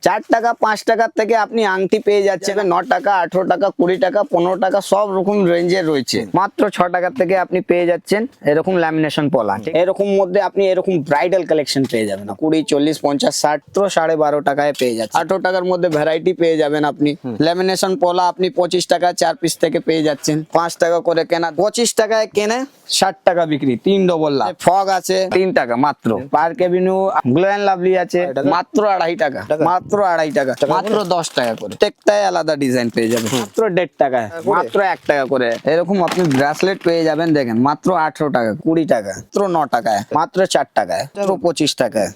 4 টাকা 5 টাকার থেকে আপনি আংটি পেয়ে যাচ্ছেন 9 টাকা 18 টাকা 20 টাকা 15 টাকা সব রকম রেঞ্জের রয়েছে। মাত্র 6 টাকার থেকে আপনি পেয়ে যাচ্ছেন এরকম ল্যামিনেশন পলা। এরকম মধ্যে আপনি এরকম ব্রাইডাল কালেকশন পেয়ে যাবেন 20 40 50 60 তো 12.5 টাকায় পেয়ে যাচ্ছেন। 18 টাকার মধ্যে ভ্যারাইটি পেয়ে যাবেন আপনি। ল্যামিনেশন পলা আপনি 25 টাকা 4 পিস থেকে পেয়ে যাচ্ছেন। 5 টাকা করে কেনা 25 টাকায় কেনে 60 টাকা বিক্রি, 3 ডবল লাভ। ফগ আছে 3 টাকা মাত্র। Park Avenue Glow and Lovely আছে মাত্র 2.5 টাকা, মাত্র 2.5 টাকা, মাত্র 10 টাকা করে। প্রত্যেকটাই আলাদা ডিজাইন পেয়ে যাবেন মাত্র 1.5 টাকা, মাত্র 1 টাকা করে। এরকম আপনি ব্রেসলেট পেয়ে যাবেন দেখেন মাত্র 18 টাকা 20 টাকা, মাত্র 9 টাকায়, মাত্র 4 টাকায়, মাত্র 25 টাকায়।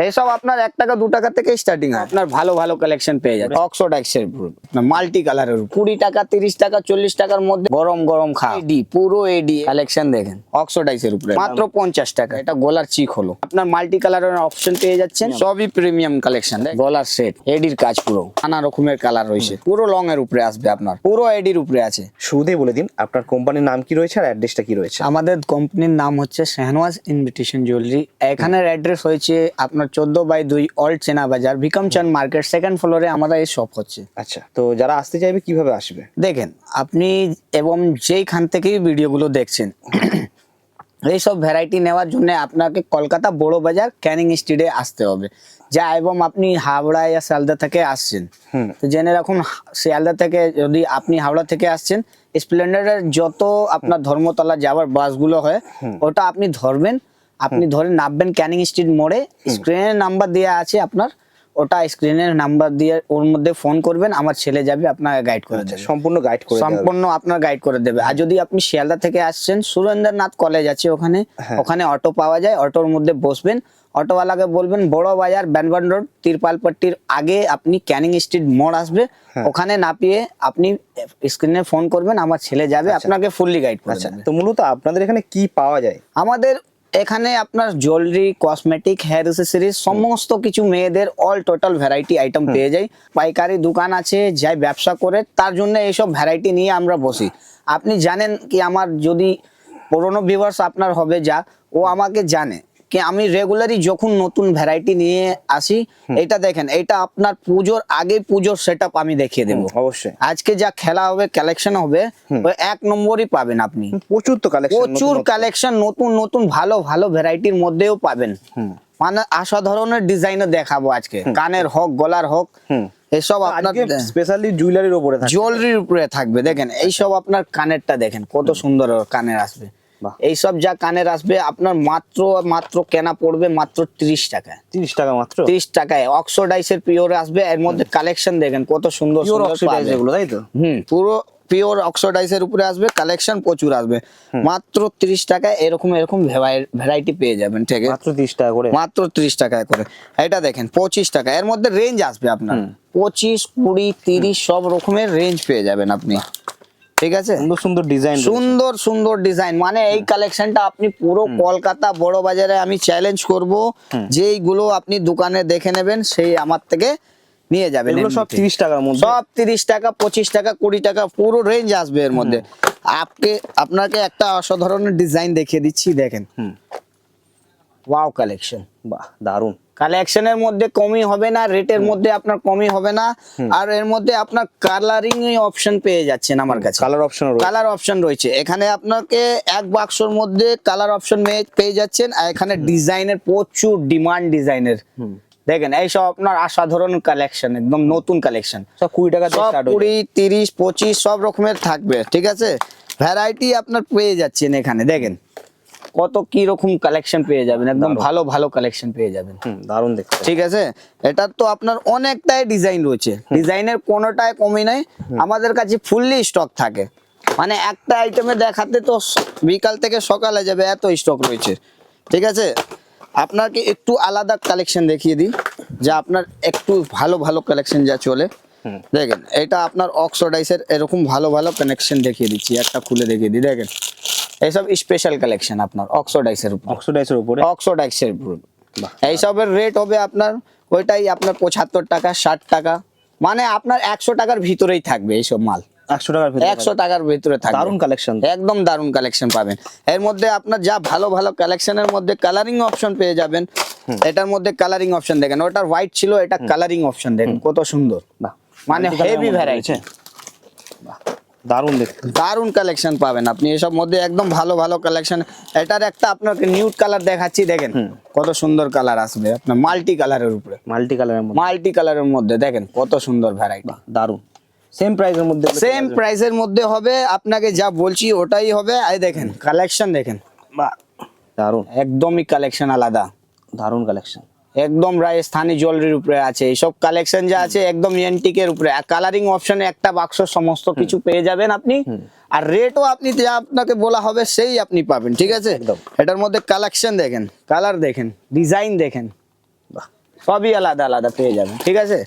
এইসব আপনার 1 টাকা 2 টাকা থেকে স্টার্টিং হয়। আপনার ভালো ভালো কালেকশন পেয়ে যাবে। অক্সোডাইক্সের মাল্টি কালারের 20 টাকা 30 টাকা 40 টাকার মধ্যে গরম গরম এডি, পুরো এডি কালেকশন দেখেন অক্সোডাইক্সের উপরে মাত্র 50 টাকা। এটা গলার চিক হলো। আপনার মাল্টি কালারের অপশন পেয়ে যাচ্ছেন, সবই প্রিমিয়াম কালেকশন। গলার সেট এডির কাজ পুরো নানা রকমের কালার রয়েছে, পুরো লং এর উপরে আসবে আপনার, পুরো এডির উপরে আছে। শুরুতেই বলে দিন আপনার কোম্পানির নাম কি রয়েছে আর অ্যাড্রেসটা কি রয়েছে? আমাদের কোম্পানির নাম হচ্ছে শাহনওয়াজ ইনভিটেশন জুয়েলারি। এখানের অ্যাড্রেস হয়েছে আপনার 14/2 অল্ড চেনা বাজার, বিকমচাঁদ মার্কেট, সেকেন্ড ফ্লোরে আমাদের এই শপ হচ্ছে। আচ্ছা, তো যারা আসতে চাইবে কিভাবে আসবে? দেখেন আপনি এবং যেইখান থেকেই ভিডিওগুলো দেখছেন এইসব ভ্যারাইটি নেওয়ার জন্য আপনাকে কলকাতা বড় বাজার ক্যানিং স্ট্রিটে আসতে হবে। যা এবং আপনি হাওড়া ইয়া শিয়ালদা থেকে আসছেন তো জেনে রাখুন, শিয়ালদা থেকে যদি আপনি হাওড়া থেকে আসছেন, স্প্লেন্ডারের যত আপনার ধর্মতলা যাওয়ার বাসগুলো হয় ওটা আপনি ধরবেন। আপনি ধরে নামবেন ক্যানিং স্ট্রিট মোড়ে, স্ক্রিনের নাম্বার দেওয়া আছে আপনার, ওটা স্ক্রিনের নাম্বার দিয়ে ওর মধ্যে ফোন করবেন, আমার ছেলে যাবে আপনাকে গাইড করে দেবে, সম্পূর্ণ গাইড করে দেবে। সম্পূর্ণ আপনার গাইড করে দেবে। আর যদি আপনি শিয়ালদা থেকে আসছেন, সুরেন্দ্রনাথ কলেজ আছে ওখানে, ওখানে অটো পাওয়া যায়, অটোর মধ্যে বসবেন, অটোওয়ালাকে বলবেন বড় বাজার ব্যানবান রোড তিরপালপট্টির আগে আপনি ক্যানিং স্ট্রিট মোড় আসবে, ওখানে নামিয়ে আপনি স্ক্রিনে ফোন করবেন, আমার ছেলে যাবে আপনাকে ফুললি গাইড করে দেবে। তো মূলত আপনাদের এখানে কি পাওয়া যায়? আমাদের এখানে আপনার জুয়েলারি, কসমেটিক, হেয়ার অ্যাক্সেসরিজ সমস্ত কিছু মেয়েদের অল টোটাল ভ্যারাইটি আইটেম পেয়ে যায়। পাইকারি দোকান আছে, যাই ব্যবসা করে তার জন্য এইসব ভ্যারাইটি নিয়ে আমরা বসি। আপনি জানেন কি, আমার যদি পুরনো ভিউয়ার্স আপনার হবে যা, ও আমাকে জানে কি আমি রেগুলারই যখন নতুন ভ্যারাইটি নিয়ে আসি, এটা দেখেন এটা আপনার পুজোর আগে পুজোর সেটআপ আমি দেখিয়ে দেবো। অবশ্যই আজকে যা খেলা হবে, কালেকশন হবে, ওই 1 নম্বরই পাবেন আপনি। প্রচুর তো কালেকশন, প্রচুর কালেকশন, নতুন নতুন ভালো ভালো ভ্যারাইটির মধ্যেও পাবেন। মানে অসাধারণের ডিজাইনও দেখাবো আজকে, কানের হোক গলার হোক, এসব আপনার স্পেশালি জুয়েলারির উপরে থাকবে, জুয়েলারির উপরে থাকবে। দেখেন এইসব আপনার কানেরটা দেখেন কত সুন্দর কানের আসবে। এইসব যা কানের আসবে আপনার মাত্র মাত্র কেনা পড়বে মাত্র 30 টাকায়। 30 টাকা মাত্র? 30 টাকায় অক্সোডাইসের পিওর আসবে। এর মধ্যে কালেকশন দেখেন কত সুন্দর সুন্দর অক্সিডাইজ এগুলো, তাই তো? পুরো পিওর অক্সোডাইসের উপরে আসবে, কালেকশন প্রচুর আসবে। মাত্র 30 টাকায় এরকম এরকম ভ্যারাইটি পেয়ে যাবেন। ঠিক আছে, মাত্র 30 টাকা করে, মাত্র 30 টাকায় করে। এটা দেখেন 25 টাকা। এর মধ্যে রেঞ্জ আসবে আপনার 25 20 30 সব রকমের রেঞ্জ পেয়ে যাবেন আপনি। ঠিক আছে, সুন্দর সুন্দর ডিজাইন, সুন্দর সুন্দর ডিজাইন। মানে এই কালেকশনটা আপনি পুরো কলকাতা বড় বাজারে আমি চ্যালেঞ্জ করব, যেইগুলো আপনি দোকানে দেখে নেবেন সেই আমার থেকে নিয়ে যাবেন। এগুলো সব 30 টাকার মধ্যে, সব 30 টাকা 25 টাকা 20 টাকা পুরো রেঞ্জ আসবে এর মধ্যে। আপনাকে একটা অসাধারণ ডিজাইন দেখিয়ে দিচ্ছি, দেখেন ওয়াও কালেকশন। বাহ, দারুন কালেকশনের মধ্যে কমই হবে না, রেটের মধ্যে আপনার কমই হবে না। আর এর মধ্যে আপনার কালারিং অপশন পেয়ে যাচ্ছেন আমার কাছে। কালার অপশন রয়েছে এখানে, আপনাকে এক বাক্সর মধ্যে কালার অপশন পেয়ে যাচ্ছেন। আর এখানে ডিজাইনের প্রচুর ডিমান্ড ডিজাইনের। দেখেন এইসব আপনার অসাধারণ কালেকশন, একদম নতুন কালেকশন, সব 20 টাকা দিয়ে স্টার্ট হয়, 20 30 25 সব রকমের থাকবে। ঠিক আছে, ভ্যারাইটি আপনার পেয়ে যাচ্ছেন এখানে। দেখেন কত কি রকম কালেকশন পেয়ে যাবেন, একদম ভালো ভালো কালেকশন পেয়ে যাবেন। দারুন দেখতে। ঠিক আছে, এটার তো আপনার অনেকটাই ডিজাইন রয়েছে, ডিজাইনের কোনোটাই কমই নাই। আমাদের কাছে ফুললি স্টক থাকে, মানে একটা আইটেমে দেখাতে তো বিকাল থেকে সকালে যাবে, এত স্টক রয়েছে। ঠিক আছে, আপনাকে একটু আলাদা কালেকশন দেখিয়ে দিই, যা আপনার একটু ভালো ভালো কালেকশন যা চলে। দেখেন এটা আপনার অক্সোডাইসের এরকম ভালো ভালো কানেকশন দেখিয়ে দিচ্ছি, একটা খুলে দেখিয়ে দিই। দেখেন এইসব স্পেশাল কালেকশন আপনার অক্সোডাইসের উপরে, অক্সোডাইসের উপরে। এইসবের রেট হবে আপনার ওইটাই আপনার 75 টাকা 60 টাকা, মানে আপনার 100 টাকার ভিতরেই থাকবে এইসব মাল। 100 টাকার ভিতরে 100 টাকার ভিতরে থাকবে। দারুণ কালেকশন। একদম দারুণ কালেকশন পাবেন। এর মধ্যে আপনার যা ভালো ভালো কালেকশনের মধ্যে কালারিং অপশন পেয়ে যাবেন। এটার মধ্যে কালারিং অপশন দেখেন, ওটার হোয়াইট ছিল, এটা কালারিং অপশন দেখেন কত সুন্দর, বাহ, মানে multi colour এর হেভি মধ্যে ভ্যারাইটি, রয়েছে। বাহ, দারুণ দেখতে। দারুণ কালেকশন পাবেন আপনি এসব মধ্যে, একদম ভালো ভালো কালেকশন। এটার একটা আপনাকে নিউড কালার দেখাচ্ছি, দেখেন কত সুন্দর কালার আসবে আপনার মাল্টি কালারের উপরে, মাল্টি কালারের মধ্যে মাল্টি কালারের মধ্যে দেখেন কত সুন্দর ভ্যারাইটি। দারুণ। সেম প্রাইসের মধ্যে সেম প্রাইসের মধ্যে হবে, আপনাকে যা বলছি ওটাই হবে। এই দেখেন কালেকশন দেখেন, বাহ, দারুণ, একদমই কালেকশন আলাদা, দারুণ কালেকশন। একদম রাজস্থানি জুয়েলারির উপরে আছে এইসব কালেকশন যা আছে, একদম এন্টিকের উপরে। কালারিং অপশনে একটা বাক্স সমস্ত কিছু পেয়ে যাবেন আপনি, আর রেটও আপনি যা আপনাকে বলা হবে সেই আপনি পাবেন, ঠিক আছে। একদম। এটার মধ্যে কালেকশন দেখেন, কালার দেখেন, ডিজাইন দেখেন, বাহ, সবই আলাদা আলাদা পেয়ে যাবেন, ঠিক আছে।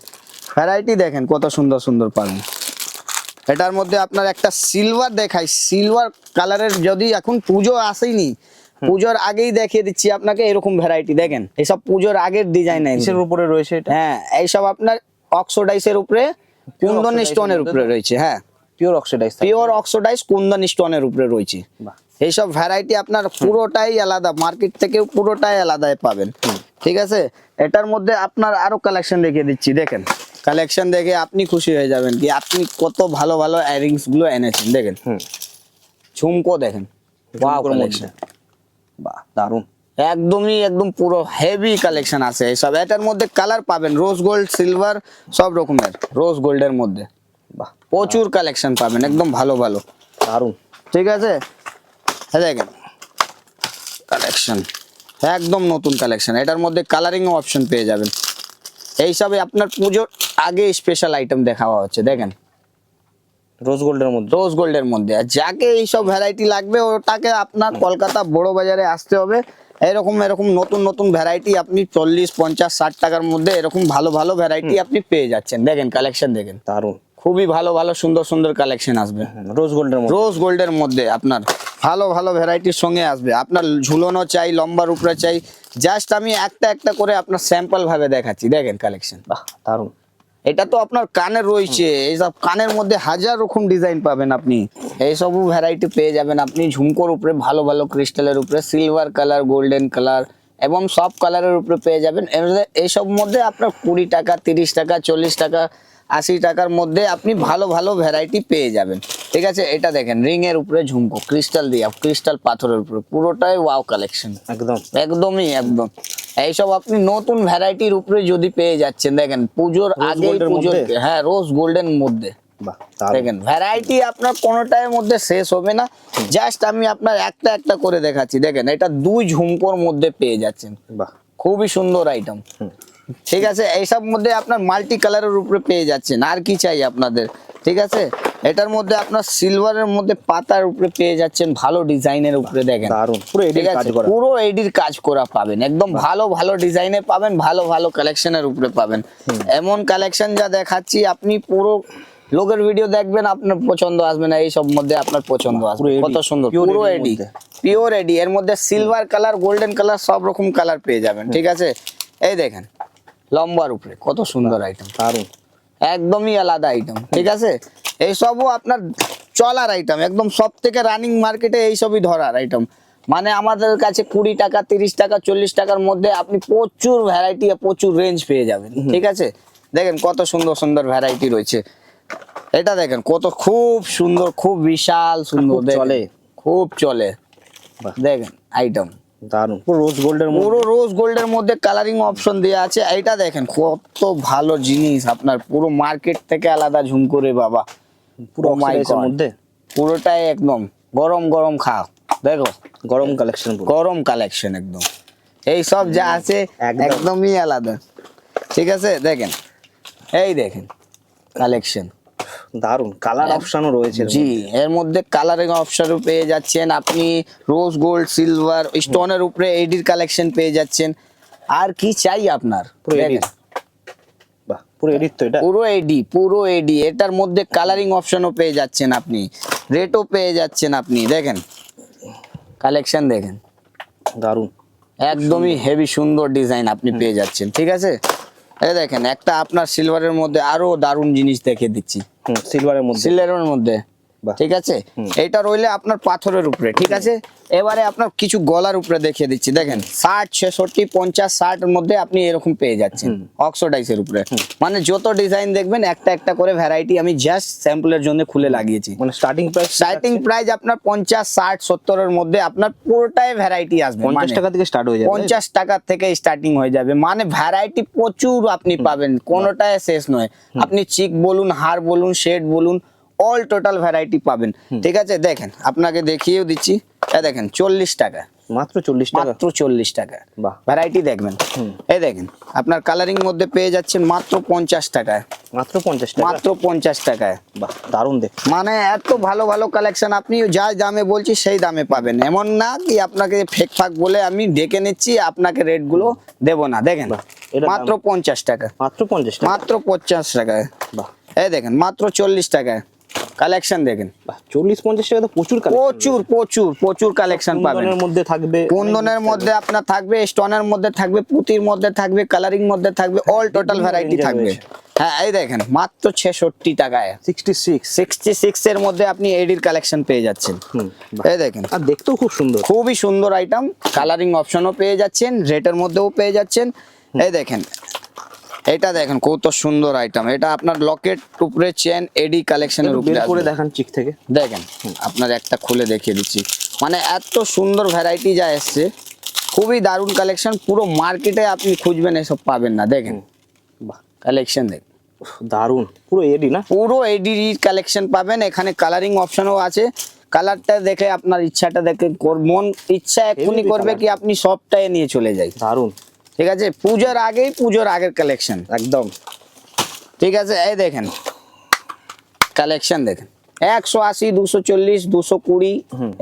ভ্যারাইটি দেখেন কত সুন্দর সুন্দর পাবেন। এটার মধ্যে আপনার একটা সিলভার দেখাই, সিলভার কালারের, যদি এখন পুজো আসেনি, পুজোর আগেই দেখিয়ে দিচ্ছি আপনাকে এরকম ভ্যারাইটি দেখেন, এসব পুজোর আগের ডিজাইন। কিসের উপরে রয়েছে এটা? হ্যাঁ, এইসব আপনার অক্সোডাইসের উপরে, কুন্দন oxidized স্টোনের উপরে রয়েছে। হ্যাঁ, পিওর অক্সিডাইজ। পিওর অক্সোডাইজ কুন্দন স্টোনের উপরে রয়েছে। বাহ, এইসব ভ্যারাইটি আপনার পুরোটাই আলাদা, মার্কেট থেকে পুরোটাই আলাদাই পাবেন, ঠিক আছে। এটার মধ্যে আপনার আরো কালেকশন দেখিয়ে দিচ্ছি, দেখেন কালেকশন দেখে আপনি খুশি হয়ে যাবেন কি আপনি কত ভালো ভালো ইয়ারিংস গুলো এনেছেন। দেখেন ঝুমকো দেখেন, ওয়াও ঝুমকোর মধ্যে। কালেকশন, বাহ, দারুণ। একদমই একদম পুরো হেভি কালেকশন আছে এইসব। এটার মধ্যে কালার পাবেন রোজ গোল্ড, সিলভার, সব রকমের রোজ গোল্ডের মধ্যে বাহ, প্রচুর কালেকশন পাবেন, একদম ভালো ভালো, দারুণ। ঠিক আছে। হ্যাঁ দেখেন কালেকশন, একদম নতুন কালেকশন। এটার মধ্যে কালারিং অপশন পেয়ে যাবেন। এইসবে আপনার পুজোর আগে স্পেশাল আইটেম দেখাওয়া হচ্ছে, দেখেন রোজ গোল্ডের মধ্যে। রোজ গোল্ডের মধ্যে। আর যাকে এইসব ভ্যারাইটি লাগবে ওটাকে আপনার কলকাতা বড় বাজারে আসতে হবে। এরকম এরকম নতুন নতুন ভ্যারাইটি আপনি 40, 50, 60 টাকার মধ্যে এরকম ভালো ভালো ভ্যারাইটি আপনি পেয়ে যাচ্ছেন। দেখেন কালেকশন দেখেন, দারুণ। খুবই ভালো ভালো সুন্দর সুন্দর কালেকশন আসবে। রোজ গোল্ডের মধ্যে। রোজ গোল্ডের মধ্যে আপনার ভালো ভালো ভ্যারাইটির সঙ্গে আসবে। আপনার ঝুলনো চাই, লম্বার উপরে চাই, জাস্ট আমি একটা একটা করে আপনার স্যাম্পল ভাবে দেখাচ্ছি। দেখেন কালেকশন, বাহ, দারুণ। এটা তো আপনার কানের রয়েছে, এইসব কানের মধ্যে হাজার রকম ডিজাইন পাবেন আপনি, এইসব ভ্যারাইটি পেয়ে যাবেন আপনি। ঝুমকোর উপরে ভালো ভালো ক্রিস্টালের উপরে, সিলভার কালার, গোল্ডেন কালার এবং সব কালারের উপরে পেয়ে যাবেন। এইসব মধ্যে আপনার 20 টাকা, 30 টাকা, 40 টাকা, 80 টাকার মধ্যে আপনি ভালো ভালো ভ্যারাইটি পেয়ে যাবেন, ঠিক আছে। এটা দেখেন রিং এর উপরে ঝুমকো, ক্রিস্টাল দিয়া, ক্রিস্টাল পাথরের উপরে, পুরোটাই ওয়াও কালেকশন, একদম। একদমই একদম। এইসব আপনি নতুন ভ্যারাইটির উপরে যদি পেয়ে যাচ্ছেন, দেখেন পুজোর আগে, গোল্ডের পুজোর, মধ্যে? হ্যাঁ রোজ গোল্ডেন মধ্যে। বাহ, দারুণ। দেখেন ভ্যারাইটি আপনার কোনোটার মধ্যে শেষ হবে না, জাস্ট আমি আপনার একটা একটা করে দেখাচ্ছি। দেখেন এটা 2 ঝুমকোর মধ্যে পেয়ে যাচ্ছেন, বাহ, খুবই সুন্দর আইটেম, ঠিক আছে। এইসব মধ্যে আপনার মাল্টি কালারের উপরে পেয়ে যাচ্ছেন, আর কি চাই আপনাদের, ঠিক আছে। এটার মধ্যে আপনার সিলভারের মধ্যে পাতার উপরে পেয়ে যাচ্ছেন, ভালো ডিজাইনের উপরে। দেখেন দারুণ। পুরো ঠিক এডির কাজ আছে, করা। পুরো এডির কাজ করা পাবেন, একদম ভালো ভালো ডিজাইনে পাবেন, ভালো ভালো কালেকশনের উপরে পাবেন। এমন কালেকশন যা দেখাচ্ছি আপনি পুরো লোকের ভিডিও দেখবেন, আপনার পছন্দ আসবে না, এই সব মধ্যে আপনার পছন্দ আসবে। পুরো কত AD, সুন্দর, pure পুরো AD এডি, মধ্যে। পিওর এডি। এর মধ্যে সিলভার কালার, গোল্ডেন কালার, সব রকম কালার পেয়ে যাবেন, ঠিক আছে। এই দেখেন লম্বার উপরে কত সুন্দর আইটেম, দারুণ। একদমই আলাদা আইটেম, ঠিক আছে। এইসবও আপনার চলার আইটেম, একদম সব থেকে রানিং মার্কেটে এইসবই ধরার আইটেম। মানে আমাদের কাছে 20 টাকা, 30 টাকা, 40 টাকার মধ্যে আপনি প্রচুর ভ্যারাইটি, প্রচুর রেঞ্জ পেয়ে যাবেন, ঠিক আছে। দেখেন কত সুন্দর সুন্দর ভ্যারাইটি রয়েছে। এটা দেখেন কত খুব সুন্দর, খুব বিশাল সুন্দর, খুব দেখেন, চলে। খুব চলে। বাহ, দেখেন আইটেম দারুণ। পুরো রোজ গোল্ডের মধ্যে। পুরো রোজ গোল্ডের মধ্যে কালারিং অপশন দেওয়া আছে। এইটা দেখেন কত ভালো জিনিস, আপনার পুরো মার্কেট থেকে আলাদা ঝুমকো রে বাবা, পুরো Oh my অক্সিডাইজের God, মধ্যে। পুরোটাই একদম গরম গরম খাও। দেখো গরম কালেকশন পুরো। গরম কালেকশন একদম, এই সব যা আছে একদম। একদমই আলাদা, ঠিক আছে। দেখেন এই দেখেন কালেকশন, দারুণ। কালার অপশনও রয়েছে এর জি মধ্যে। এর মধ্যে কালারিং অপশনও পেয়ে যাচ্ছেন আপনি, রোজ গোল্ড, সিলভার, স্টোনের উপরে এডির কালেকশন পেয়ে যাচ্ছেন। আর কি চাই আপনার, পুরো এডি। দেখেন বাহ, পুরো এডিট তো এটা। পুরো এডি, পুরো এডি। এটার মধ্যে কালারিং অপশনও পেয়ে যাচ্ছেন আপনি, রেটও পেয়ে যাচ্ছেন আপনি। দেখেন কালেকশন দেখেন, দারুণ। একদমই হেভি সুন্দর ডিজাইন আপনি পেয়ে যাচ্ছেন, ঠিক আছে। এই দেখেন একটা আপনার সিলভারের মধ্যে আরো দারুণ জিনিস দেখিয়ে দিচ্ছি, সিলভারের মধ্যে। সিলভারের মধ্যে, বাহ। ঠিক আছে। এটা রইলে আপনার পাথরের উপরে, ঠিক আছে। এবারে আপনার কিছু গলার উপরে দেখিয়ে দিচ্ছি, দেখেন 60 66 50 60 এর মধ্যে আপনি এরকম পেয়ে যাচ্ছেন অক্সোডাইসের উপরে। মানে যত ডিজাইন দেখবেন একটা একটা করে ভ্যারাইটি আমি জাস্ট স্যাম্পলের জন্য খুলে লাগিয়েছি। মানে স্টার্টিং প্রাইস আপনার 50 60 70 এর মধ্যে আপনার পুরোটাই ভ্যারাইটি আসবে। 50 টাকা থেকে স্টার্ট হয়ে যাবে। 50 টাকা থেকে স্টার্টিং হয়ে যাবে, মানে ভ্যারাইটি প্রচুর আপনি পাবেন, কোনোটাই শেষ নয়। আপনি চিক বলুন, হার বলুন, শেড বলুন, অল টোটাল ভ্যারাইটি পাবেন, ঠিক আছে। দেখেন আপনাকে দেখিয়েও দিচ্ছি, এই দেখেন 40 টাকা, মাত্র 40 টাকা, মাত্র 40 টাকা। বাহ। ভ্যারাইটি দেখবেন, এই দেখেন আপনার কালারিং মধ্যে পেয়ে যাচ্ছেন মাত্র 50 টাকায়, মাত্র 50 টাকা, মাত্র 50 টাকায়। বাহ দারুণ দেখ। মানে এত ভালো ভালো কালেকশন আপনি যা দামে বলছি সেই দামে পাবেন, এমন না কি আপনাকে ফেক ফাক বলে আমি ডেকে নিচ্ছি আপনাকে রেট গুলো দেবো না। দেখেন এটার দাম? মাত্র 50 টাকা, মাত্র 50 টাকা, মাত্র 50 টাকায়। বাহ এই দেখেন মাত্র 40 টাকায় কালেকশন দেখেন। বাহ 40 50 টাকা তো প্রচুর কালেকশন। প্রচুর প্রচুর প্রচুর কালেকশন পাবেন। কুন্দনের মধ্যে থাকবে, কুন্দনের মধ্যে আপনার থাকবে, স্টোনের মধ্যে থাকবে, পুঁতির মধ্যে থাকবে, কালারিং মধ্যে থাকবে, অল টোটাল ভ্যারাইটি range এর থাকবে। রয়েছে। হ্যাঁ এই দেখেন মাত্র 66 টাকায় 66। 66 এর মধ্যে আপনি এডির কালেকশন পেয়ে যাচ্ছেন। বাহ। এই দেখেন আর দেখতেও খুব সুন্দর। খুবই সুন্দর আইটেম, কালারিং অপশনও পেয়ে যাচ্ছেন, রেটের মধ্যেও পেয়ে যাচ্ছেন। এই দেখেন এটা দেখেন কত সুন্দর আইটেম, এটা আপনার লকেট উপরে চেন এডি কালেকশনের একটু উপরে বের করে আসবে। দেখান চিক থেকে। দেখেন আপনার একটা খুলে দেখিয়ে দিচ্ছি, মানে এত সুন্দর ভ্যারাইটি যা এসছে, খুবই দারুণ কালেকশন। পুরো মার্কেটে আপনি খুঁজবেন এসব পাবেন না। দেখেন বাহ কালেকশন দেখেন, উফ, দারুণ, পুরো এডি না? পুরো এডি কালেকশন পাবেন। এখানে কালারিং অপশনও আছে, কালারটা দেখে আপনার ইচ্ছাটা দেখে মন ইচ্ছা এক্ষুনি Heavy করবে colour। কি আপনি সবটাই নিয়ে চলে যাই, দারুণ, ঠিক আছে। পুজোর আগেই পুজোর আগের কালেকশন একদম। ঠিক আছে। এই দেখেন কালেকশন দেখেন 180 240 220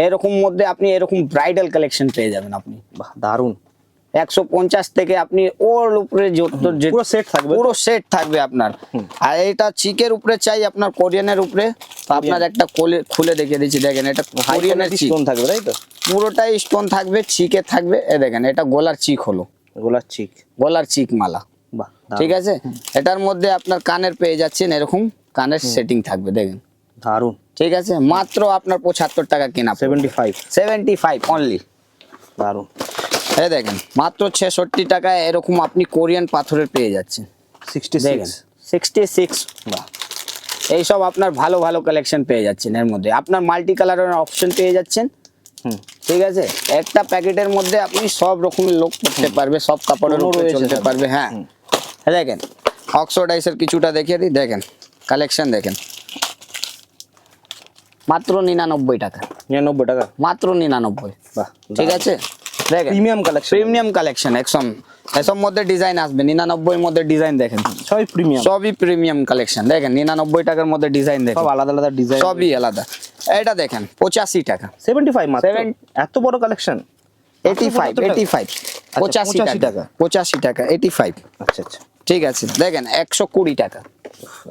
এরকম মধ্যে আপনি এরকম ব্রাইডাল কালেকশন পেয়ে যাবেন আপনি। বাহ দারুণ। 150 থেকে আপনি ওর উপরে পুরো সেট থাকবে, পুরো সেট থাকবে আপনার। আর এটা চিকের উপরে চাই আপনার কোরিয়ানের উপরে, তো আপনার একটা খুলে দেখিয়ে দিচ্ছি। দেখেন এটা কোরিয়ানের চিক, স্টোন থাকবে তাই তো? পুরোটাই স্টোন থাকবে, চিকে থাকবে। এই দেখেন এটা গলার চিক হলো, গোলার চিক, গলার চিক মালা, বাহ ঠিক আছে। এটার মধ্যে আপনার কানের পেয়ে যাচ্ছেন এরকম কানের সেটিং থাকবে, দেখেন দারুণ। ঠিক আছে। মাত্র আপনার 75 টাকা কেনা, 75, 75 অনলি। দারুণ। এই দেখেন মাত্র 66 টাকায় এরকম আপনি কোরিয়ান পাথরের পেয়ে যাচ্ছেন। 66, 66, বাহ। এইসব আপনার ভালো ভালো কালেকশন পেয়ে যাচ্ছেন, এর মধ্যে আপনার মাল্টি কালারের অপশন পেয়ে যাচ্ছেন, ঠিক আছে। একটা প্যাকেটের মধ্যে আপনি সব রকমের লোক করতে পারবে, সব কাপড়ের কোনো উপরে রয়েছে চলতে সব। পারবে। হ্যাঁ দেখেন অক্সোডাইসের কিছুটা দেখিয়ে দিই, দেখেন কালেকশন দেখেন মাত্র 99 টাকা, 99 টাকা, মাত্র 99, বাহ ঠিক আছে। দেখেন প্রিমিয়াম কালেকশন, প্রিমিয়াম কালেকশন একদম, এসব মধ্যে ডিজাইন আসবে 99 এর মধ্যে ডিজাইন দেখেন, সবই প্রিমিয়াম, সবই প্রিমিয়াম কালেকশন। দেখেন 99 টাকার মধ্যে ডিজাইন দেখেন, সব আলাদা আলাদা ডিজাইন, সবই আলাদা। এটা দেখেন 85 টাকা, 75 মাত্র। 7 এত বড় কালেকশন, 85 85 85 টাকা, 85 টাকা 85, আচ্ছা আচ্ছা, ঠিক আছে। দেখেন 120 টাকা,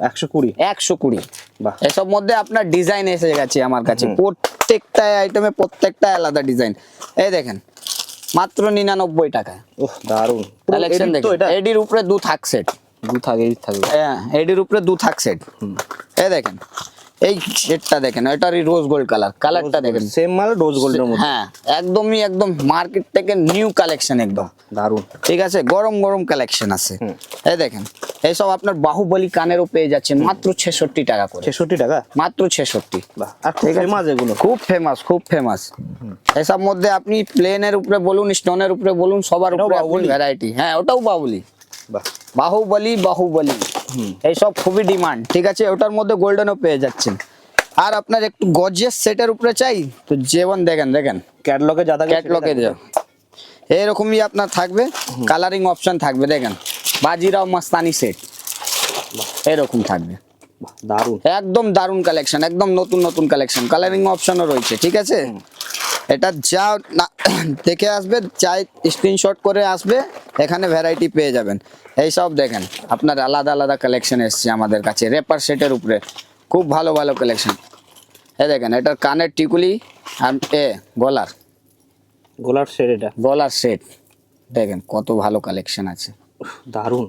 120, 120। বাহ এসব মধ্যে আপনার ডিজাইন এসে গেছে আমার কাছে, প্রত্যেকটা আইটেমে প্রত্যেকটা আলাদা ডিজাইন। এই দেখেন মাত্র 99 টাকা ওহ দারুণ। কালেকশন তো দেখেন। এটা এডির উপরে দু থাক সেট, দু থাকবে, থাকবে, হ্যাঁ এডির উপরে দু থাক সেট। এই দেখেন এই সেটটা দেখেন, এটারই রোজ গোল্ড কালার, কালারটা দেখেন সেম মাল রোজ গোল্ডের মধ্যে, হ্যাঁ একদমই একদম মার্কেট থেকে নিউ কালেকশন একদম, দারুণ। ঠিক আছে। গরম গরম কালেকশন আছে। এই দেখেন এইসব আপনার বাহুবলী কানেরও পেয়ে যাচ্ছেন মাত্র 66 টাকা করে, 66 টাকা, মাত্র 66। বাহ। আর খুব ফেমাস এগুলো, খুব ফেমাস, খুব ফেমাস। এসব মধ্যে আপনি প্লেনের উপরে বলুন, স্টোনের উপরে বলুন, সবার এটাও উপরে বাহুবলী? ভ্যারাইটি। হ্যাঁ ওটাও বাহুবলী, বাহ বাহুবলী বাহুবলী এইসব খুবই ডিমান্ড, ঠিক আছে। ওটার মধ্যে গোল্ডেনও পেয়ে যাচ্ছেন। আর আপনার একটু গর্জিয়াস সেটের উপরে চাই তো যেমন দেখেন, দেখেন ক্যাটলগে যা থাকে ক্যাটলগে এরকমই আপনার থাকবে, কালারিং অপশন থাকবে। দেখেন বাজিরাও মাস্তানি সেট এরকম থাকবে, দারুণ। একদম দারুণ কালেকশন, একদম নতুন নতুন কালেকশন, কালারিং অপশনও রয়েছে, ঠিক আছে। এটা যা না দেখে আসবে, চাই স্ক্রিনশট করে আসবে, এখানে ভ্যারাইটি পেয়ে যাবেন। এই সব দেখেন আপনার আলাদা আলাদা কালেকশন এসছে আমাদের কাছে রেপার সেটের উপরে, খুব ভালো ভালো কালেকশন। এই দেখেন এটার কানের টিকুলি আর গলার গোলার সেট, এটা গলার সেট দেখেন কত ভালো কালেকশন আছে। দারুন,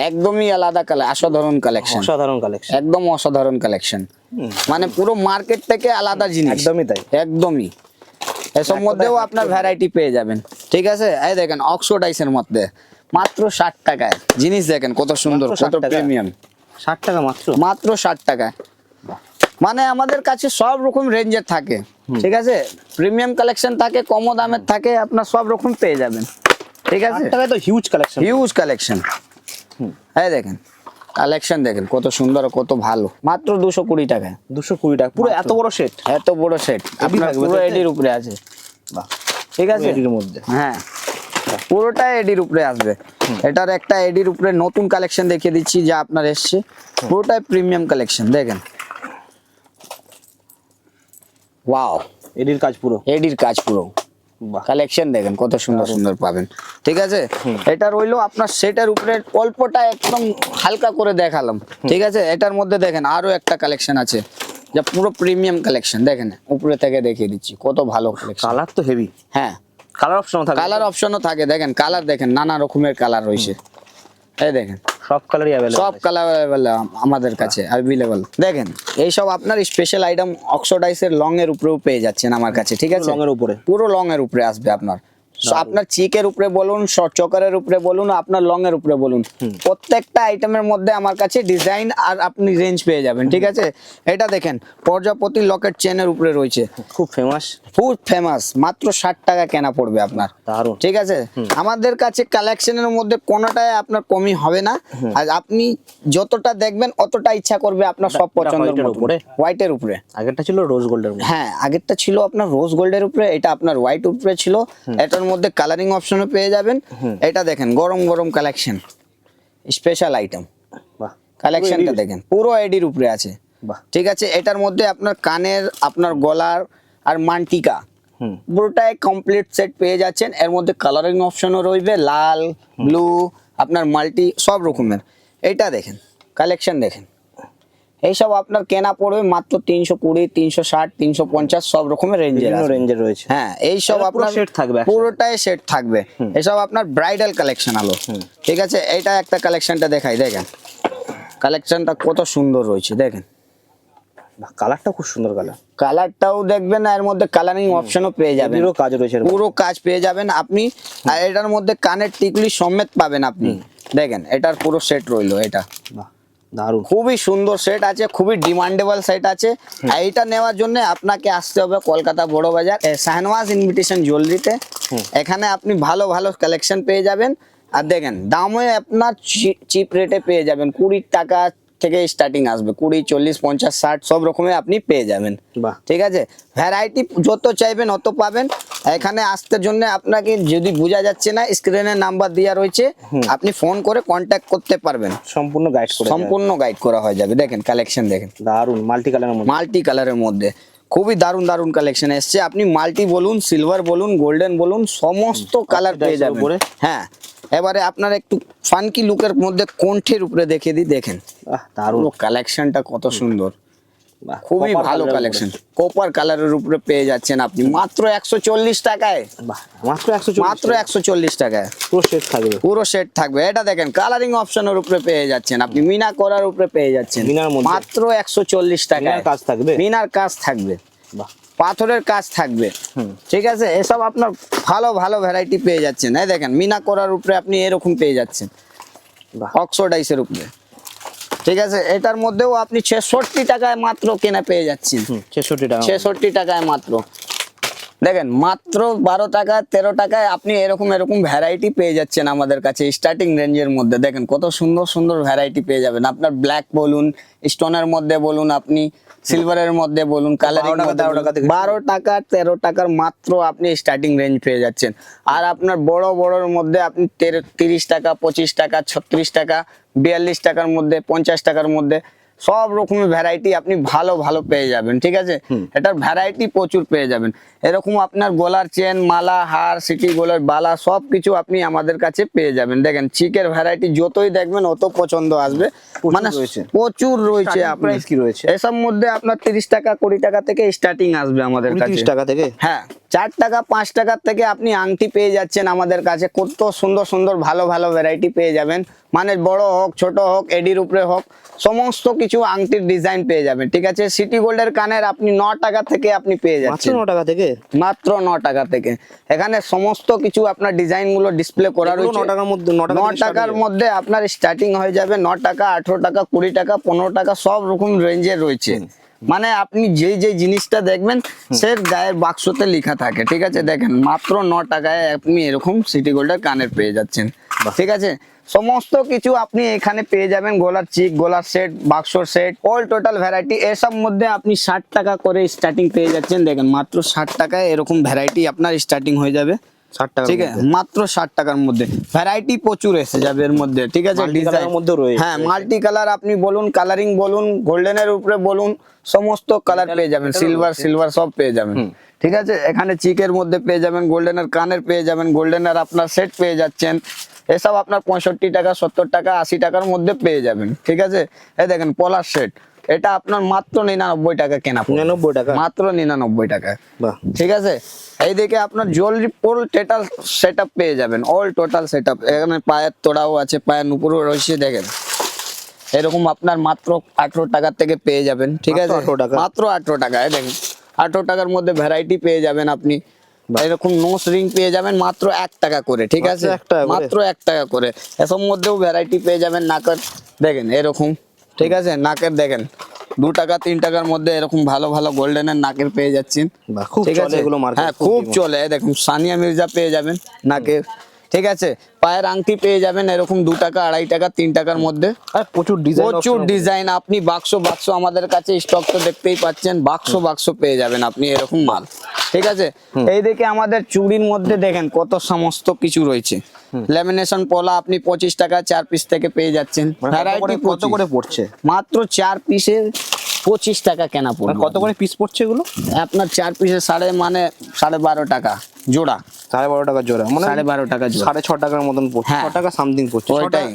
একদমই আলাদা অসাধারণ কালেকশন, অসাধারণ কালেকশন। একদম অসাধারণ কালেকশন, মানে পুরো মার্কেট থেকে আলাদা জিনিস, একদমই তাই। একদমই। এসব মধ্যেও আপনার ভ্যারাইটি পেয়ে যাবেন, ঠিক আছে। এই দেখেন অক্সোডাইসের মধ্যে মাত্র 60 টাকায় জিনিস, দেখেন কত সুন্দর, মাত্র 60 কত টাকায়? প্রিমিয়াম। 60 টাকা মাত্র? মাত্র 60 টাকায়। মানে আমাদের কাছে সব রকম রেঞ্জের থাকে, ঠিক আছে। প্রিমিয়াম কালেকশন থাকে, কম দামের থাকে, আপনার সব রকম পেয়ে যাবেন, ঠিক আছে। 60 টাকায় তো হিউজ কালেকশন। Huge collection. এই দেখেন কালেকশন দেখেন কত সুন্দর, কত ভালো, মাত্র 220 টাকায়। 220 টাকা পুরো এত বড় সেট? এত বড় সেট আপনার থাকবে পুরো তাতে? এডির উপরে আছে, বাহ, ঠিক আছে। এডির মধ্যে? হ্যাঁ, পুরোটা এডির উপরে আসবে। এটার একটা এডির উপরে নতুন কালেকশন দেখিয়ে দিচ্ছি যা আপনার এসছে, পুরোটাই প্রিমিয়াম কালেকশন। দেখেন ওয়াও, এডির কাজ পুরো? এডির কাজ পুরো। বাহ, কালেকশন দেখেন কত সুন্দর সুন্দর পাবেন, ঠিক আছে। এটা রইলো আপনার সেটার উপরে, অল্পটা একদম হালকা করে দেখালাম, ঠিক আছে। এটার মধ্যে দেখেন আরো একটা কালেকশন আছে যা পুরো প্রিমিয়াম কালেকশন। দেখেন উপরে থেকে দেখিয়ে দিচ্ছি, কত ভালো কালেকশন। কালার তো হেভি। হ্যাঁ, কালার অপশন থাকে? কালার অপশনও থাকে, দেখেন কালার দেখেন, নানা রকমের কালার রয়েছে। এই দেখেন সব কালারই अवेलेबल? সব কালার আমাদের কাছে अवेलेबल। দেখেন এইসব আপনার স্পেশাল আইটেম অক্সোডাইসের লং এর উপরেও পেয়ে যাচ্ছেন আমার কাছে, ঠিক আছে। লং এর উপরে? পুরো লং এর উপরে আসবে আপনার। So, আপনার চিকের উপরে বলুন, শর্ট চকারের উপরে বলুন, আপনার লং এর উপরে বলুন, প্রত্যেকটা আইটেমের মধ্যে আমার কাছে ডিজাইন আর আপনি রেঞ্জ পেয়ে যাবেন, ঠিক আছে। এটা দেখেন প্রজাপতি লকেট চেনের উপরে রয়েছে, খুব ফেমাস। খুব ফেমাস, মাত্র 60 টাকা কেনা পড়বে আপনার, দারুন। ঠিক আছে। আমাদের কাছে কালেকশনের মধ্যে কোনোটাই আপনার কমই হবে না, আর আপনি যতটা দেখবেন অতটা ইচ্ছা করবে আপনার সব পছন্দের white এর উপরে? হোয়াইটের উপরে। আগেরটা ছিল রোজ গোল্ডের মধ্যে? হ্যাঁ, আগেরটা ছিল আপনার রোজ গোল্ডের উপরে, এটা আপনার হোয়াইট উপরে ছিল। এটার মধ্যে কালারিং অপশনও পেয়ে যাবেন। এটা দেখেন গরম গরম কালেকশন, স্পেশাল আইটেম। বাহ, কালেকশনটা দেখেন পুরো এডির উপরে আছে, বাহ, ঠিক আছে। এটার মধ্যে আপনার কানের, আপনার গলার আর মানটিকা পুরোটাই কমপ্লিট সেট পেয়ে যাচ্ছেন। এর মধ্যে কালারিং অপশনও রইবে, লাল, ব্লু, আপনার মাল্টি, সব রকমের। এটা দেখেন কালেকশন দেখেন, এইসব আপনার কেনা পড়বে মাত্র 320, 360, 350, সব রকমের রেঞ্জের বিভিন্ন রেঞ্জের রয়েছে। হ্যাঁ, এইসব এবার পুরো আপনার set থাকবে একসাথে? পুরোটাই সেট থাকবে। এসব আপনার ব্রাইডাল কালেকশন আলো, ঠিক আছে। এটা একটা কালেকশনটা দেখাই, দেখেন কালেকশনটা কত সুন্দর রয়েছে, দেখেন বাহ, কালারটা খুব সুন্দর কালার। কালারটাও দেখবেন, এর মধ্যে কালারিং অপশনও পেয়ে যাবেন, এদিরও কাজ রয়েছে এর মধ্যে? পুরো কাজ পেয়ে যাবেন আপনি। আর এটার মধ্যে কানের টিকলি সমেত পাবেন আপনি। দেখেন এটার পুরো সেট রইলো, এটা বাহ, দারুন। খুবই সুন্দর সেট আছে, খুবই ডিমান্ডেবল সেট আছে। আর এইটা নেওয়ার জন্য আপনাকে আসতে হবে কলকাতা বড় বাজার শাহনওয়াজ ইনভিটেশন জুয়েলারিতে। এখানে আপনি ভালো ভালো কালেকশন পেয়ে যাবেন। আর দেখেন দামে আপনার চিপ রেটে পেয়ে যাবেন, 20 টাকা থেকে স্টার্টিং আসবে, 20, 40, 50, 60 সব রকমের আপনি পেয়ে যাবেন, বাহ, ঠিক আছে। ভ্যারাইটি যত চাইবেন অত পাবেন। এখানে আসতে জন্য আপনাকে যদি বোঝা যাচ্ছে না, স্ক্রিনে নাম্বার দেওয়া রয়েছে, আপনি ফোন করে কন্ট্যাক্ট করতে পারবেন, সম্পূর্ণ গাইড করে দেয়। সম্পূর্ণ গাইড করা হয়ে যাবে। দেখেন কালেকশন দেখেন, দারুন, মাল্টি কালারের মধ্যে? মাল্টি কালারের মধ্যে খুবই দারুন দারুন কালেকশন এসছে। আপনি মাল্টি বলুন, সিলভার বলুন, গোল্ডেন বলুন, সমস্ত কালার পেয়ে Oxidize এর যাবেন। উপরে? হ্যাঁ, এবারে আপনার একটু ফানকি লুকের মধ্যে কণ্ঠের উপরে দেখিয়ে দিই, দেখেন বাহ, দারুন। পুরো কালেকশনটা কত সুন্দর, বাহ, খুবই copper ভালো colour এর কালেকশন। কপার কালারের উপরে পেয়ে যাচ্ছেন আপনি মাত্র 140 টাকায়, উপরে। বাহ, মাত্র 140? মাত্র 140 টাকায় পুরো সেট থাকবে? পুরো সেট থাকবে। এটা দেখেন কালারিং অপশনের উপরে পেয়ে যাচ্ছেন আপনি, মিনা করার উপরে পেয়ে যাচ্ছেন মিনার মধ্যে? মাত্র 140 টাকায়। মিনার কাজ থাকবে? মিনার কাজ থাকবে, বাহ, পাথরের কাজ থাকবে, ঠিক আছে। এসব আপনার ভালো ভালো ভ্যারাইটি পেয়ে যাচ্ছেন। এই দেখেন মিনা করার উপরে আপনি এরকম পেয়ে যাচ্ছেন, বাহ, অক্সোডাইসের উপরে, ঠিক আছে। এটার মধ্যেও আপনি 66 টাকায় মাত্র কেনা পেয়ে যাচ্ছেন, 66 টাকা? 66 টাকায় মাত্র। দেখেন মাত্র 12 টাকা, 13 টাকায় আপনি এরকম এরকম ভ্যারাইটি পেয়ে যাচ্ছেন আমাদের কাছে স্টার্টিং রেঞ্জের মধ্যে। দেখেন কত সুন্দর সুন্দর ভ্যারাইটি পেয়ে যাবেন। আপনার ব্ল্যাক বলুন, স্টোনের মধ্যে বলুন, আপনি সিলভারের মধ্যে বলুন, কালারিং 12 টাকা, 13 টাকা থেকে? 12 টাকা 13 টাকার মাত্র আপনি স্টার্টিং রেঞ্জ পেয়ে যাচ্ছেন। আর আপনার বড় বড়র মধ্যে আপনি 30 টাকা, 25 টাকা, 36 টাকা, 42 টাকার মধ্যে, 50 টাকার মধ্যে সব রকমের ভ্যারাইটি আপনি ভালো ভালো পেয়ে যাবেন, ঠিক আছে। এটার ভ্যারাইটি প্রচুর পেয়ে যাবেন। এরকম আপনার গলার চেন, মালা, হার, সিটি গোলার বালা সব কিছু আপনি আমাদের কাছে পেয়ে যাবেন। দেখেন চিকের ভ্যারাইটি যতই দেখবেন অত পছন্দ আসবে, প্রচুর মানে রয়েছে। প্রচুর রয়েছে। Starting আপনার price কি রয়েছে? এসব মধ্যে আপনার 30 টাকা 20 টাকা থেকে স্টার্টিং আসবে আমাদের 30 কাছে। টাকা থেকে? হ্যাঁ, 4 টাকা 5 টাকার থেকে আপনি আংটি পেয়ে যাচ্ছেন আমাদের কাছে। কত সুন্দর সুন্দর ভালো ভালো ভ্যারাইটি পেয়ে যাবেন, মানে বড় হোক ছোট হোক এডির উপরে হোক সমস্ত কিছু আংটির ডিজাইন পেয়ে যাবেন। ঠিক আছে, সিটি গোল্ডের কানের আপনি 9 টাকা থেকে আপনি পেয়ে মাত্র যাচ্ছেন, 9 টাকা থেকে। মাত্র 9 টাকা থেকে। এখানে সমস্ত কিছু আপনার ডিজাইন গুলো ডিসপ্লে করা এগুলো রয়েছে। 9 টাকার মধ্যে 9 টাকা 9 থেকে start টাকার হয়ে যাবে। মধ্যে আপনার স্টার্টিং হয়ে যাবে 9 টাকা, 18 টাকা, 20 টাকা, 15 টাকা, সব রকম রেঞ্জের রয়েছে। মানে আপনি যেই যেই জিনিসটা দেখবেন সে গায়ের বাক্সতে লেখা থাকে। ঠিক আছে, দেখেন মাত্র 9 টাকায় আপনি এরকম সিটি গোল্ডের কানের পেয়ে যাচ্ছেন। ঠিক আছে, সমস্ত কিছু আপনি এখানে পেয়ে যাবেন, গলার চিক, গলার সেট, বাক্সর সেট, অল টোটাল ভ্যারাইটি। এসব মধ্যে আপনি 60 টাকা করে স্টার্টিং পেয়ে যাচ্ছেন। দেখেন মাত্র 60 টাকায় এরকম ভ্যারাইটি আপনার স্টার্টিং হয়ে যাবে। 60 টাকা। ঠিক আছে, মাত্র 60 টাকার মধ্যে ভ্যারাইটি প্রচুর এসে যাবে এর মধ্যে। ঠিক আছে, Multi colour এর মধ্যেও রয়েছে। হ্যাঁ, মাল্টি কালার আপনি বলুন, কালারিং বলুন, গোল্ডেনের উপরে বলুন, সমস্ত কালার পেয়ে যাবেন, সিলভার সব পেয়ে যাবেন। ঠিক আছে, এখানে চিকের মধ্যে পেয়ে যাবেন, গোল্ডেনের কানের পেয়ে যাবেন, গোল্ডেনের আপনার সেট পেয়ে যাচ্ছেন। এসব আপনার 65 টাকা, 70 টাকা, 80 টাকার মধ্যে পেয়ে যাবেন। ঠিক আছে, এই দেখেন পলার সেট, এটা আপনার মাত্র 99 টাকা কেনা পড়বে। 99 টাকা। মাত্র 99 টাকা। বাহ। ঠিক আছে, এইদিকে আপনার জুয়েলারি ফুল টোটাল সেটআপ পেয়ে যাবেন, অল টোটাল সেটআপ। এখানে পায়ের তোড়াও আছে, পায়ের নুপুরও রয়েছে। দেখেন এরকম আপনার মাত্র 18 টাকা থেকে পেয়ে যাবেন। ঠিক আছে, মাত্র 18 টাকা। মাত্র 18 টাকা। দেখেন 18 টাকার মধ্যে ভ্যারাইটি পেয়ে যাবেন আপনি। এরকম নোস রিং পেয়ে যাবেন মাত্র 1 টাকা করে। ঠিক মাত্র আছে, 1 টাকা করে? মাত্র 1 টাকা করে। এসব মধ্যেও ভ্যারাইটি পেয়ে যাবেন। নাকের দেখেন এরকম, ঠিক আছে, নাকের দেখেন 2 টাকা 3 টাকার মধ্যে এরকম ভালো ভালো গোল্ডেনের নাকের পেয়ে যাচ্ছেন। বাহ, খুব ঠিক চলে আছে, এগুলো মার্কেট। হ্যাঁ খুব চলে। এই দেখুন সানিয়া মির্জা পেয়ে যাবেন নাকের। ঠিক আছে, পায়ের আংটি পেয়ে যাবেন এরকম 2 টাকা, 2.5 টাকা, 3 টাকার মধ্যে। আর প্রচুর ডিজাইন, প্রচুর ডিজাইন। আপনি বাক্স বাক্স আমাদের কাছে স্টক তো দেখতেই পাচ্ছেন, বাক্স বাক্স পেয়ে যাবেন আপনি এরকম মাল। ঠিক আছে, এইদিকে আমাদের চুড়ির মধ্যে দেখেন কত সমস্ত কিছু রয়েছে। ল্যামিনেশন পলা আপনি 25 টাকা 4 পিস থেকে পেয়ে যাচ্ছেন। ভ্যারাইটি কত করে পড়ছে? মাত্র 4 পিসে 25 টাকা কেনা পড়বে। কত করে পিস পড়ছে এগুলো? আপনার 4 পিসে মানে 12.5 টাকা জোড়া। 12.5 টাকা জোড়া, মানে 12.5 টাকা জোড়া। 6.5 টাকার মতন পড়ছে। হ্যাঁ। 6 টাকা সামথিং পড়ছে। ওইটাই।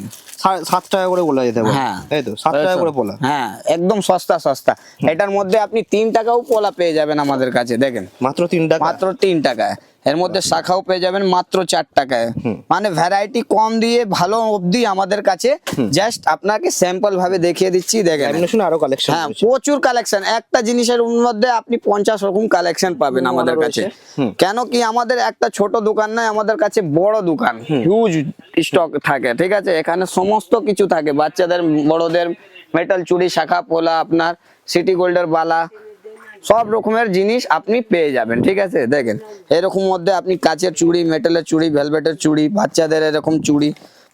7 টাকা করে বলা যেতে পারে। হ্যাঁ, তাই তো, 7 টাকা করে পোলা। হ্যাঁ, একদম সস্তা সস্তা। এটার মধ্যে আপনি 3 টাকাও পোলা পেয়ে যাবেন আমাদের কাছে। দেখেন মাত্র 3 টাকা। মাত্র 3 টাকায়। এর মধ্যে শাখাও পেয়ে যাবেন মাত্র 4 টাকায়। মানে ভ্যারাইটি কম দিয়ে ভালো অবধি আমাদের কাছে। জাস্ট আপনাকে স্যাম্পল ভাবে দেখিয়ে দিচ্ছি, দেখেন। ল্যামিনেশন আরো কালেকশন হ্যাঁ, রয়েছে। প্রচুর কালেকশন। একটা জিনিসের মধ্যে আপনি 50 রকম কালেকশন পাবেন আমাদের কাছে। কেন কি আমাদের একটা ছোট দোকান নয়, আমাদের কাছে বড় দোকান, হিউজ স্টক থাকে। ঠিক আছে, এখানে সমস্ত কিছু থাকে, বাচ্চাদের বড়দের মেটাল চুড়ি, শাখা পোলা, আপনার সিটি গোল্ডের বালা, সব রকমের জিনিস আপনি পেয়ে যাবেন। ঠিক আছে, দেখেন এরকম মধ্যে আপনি কাচের চুড়ি, মেটালের চুড়ি, ভেলভেটের চুড়ি, বাচ্চাদের এরকম চুড়ি